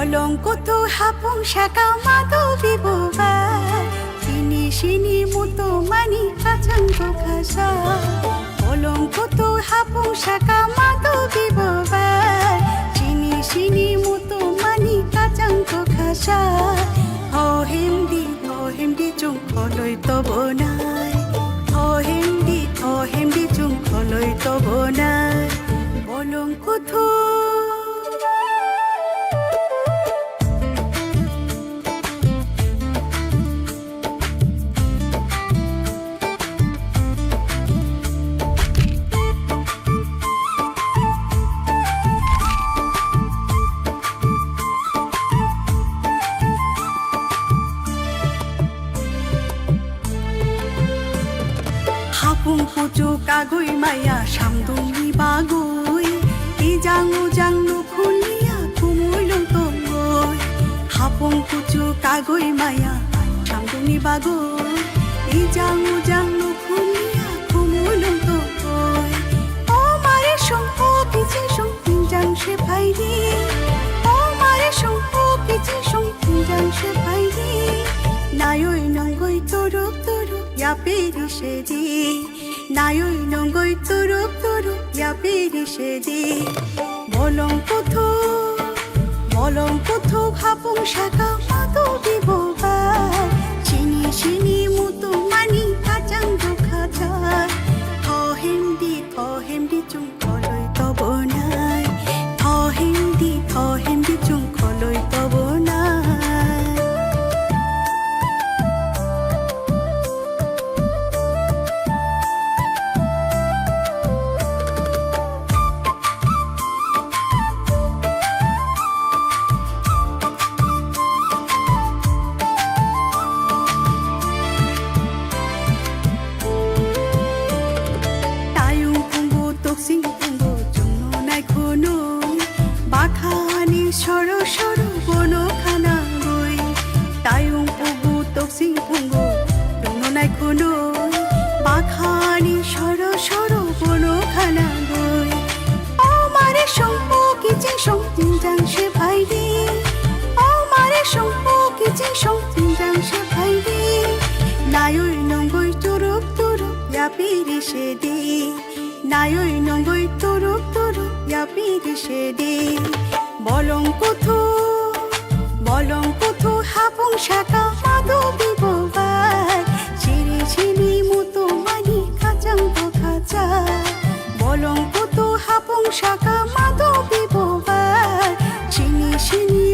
কলঙ্কত হাপুং শাকা মাধবী বোবা চিনি সিনি মুতো মানি কাচাঙ্গ খাসা কলঙ্কত হাপুং শাকা মাধবী বোবা চিনি সিনি মুতো মানি কাচাঙ্গ খাসা হেমদি চুং খলৈ তব নাই হেমদি চুং খলৈ তব নাই কলঙ্কত হাপুং পুচু কাগৈ মায়া সামদুংনি বাগৈ ইজাং উজাং নুখুনিয়া কুমুইলং তঙ্গৈ হাপুং পুচু কাগৈ মায়া সামদুংনি বাগৈ ইজাং উজাং নুখুনিয়া কুমুইলং তঙ্গৈ ও মারে সং ও পিছে সং তিনজাং সে ফাইরি ও মারে সং ও পিছে সং তিনজাং সে ফাইরি নায়ই নঙ্গৈ তরুক তরুক ইয়া পেরিসে দি নায়ই নঙ্গৈ তরুক তরুক ইয়া পেরিসে দি বলঙ্কথ হাপুং শাকা মাধবী বোবা চিনি সিনি মুতো মানি কাচাঙ্গ খাচা হেমদি চুং খলৈ তব নাই হেমদি চুং খলৈ তব নাই বাখানি সর সর বনখানা গই তায়ুং পুগু তকসিং পুঙ্গু দুনো নাই কোনো বাখানি সর সর বনখানা গই ও মারে সম্প কিচে সং তিনজাং সে ভাইরি ও মারে সম্প কিচে সং তিনজাং সে ভাইরি নায়ই নঙ্গই তুরুক তুরুক ইয়া পিরিসে দি নায়ই নঙ্গই তুরুক তুরুক ইয়া পিরিসে দি বলঙ্কথ হাপুং শাকা মাধবী বোবা চিনি চিনি মুতো মানি কাচাঙ্গ খাচা বলঙ্কথ হাপুং শাকা মাধবী বোবা চিনি সিনি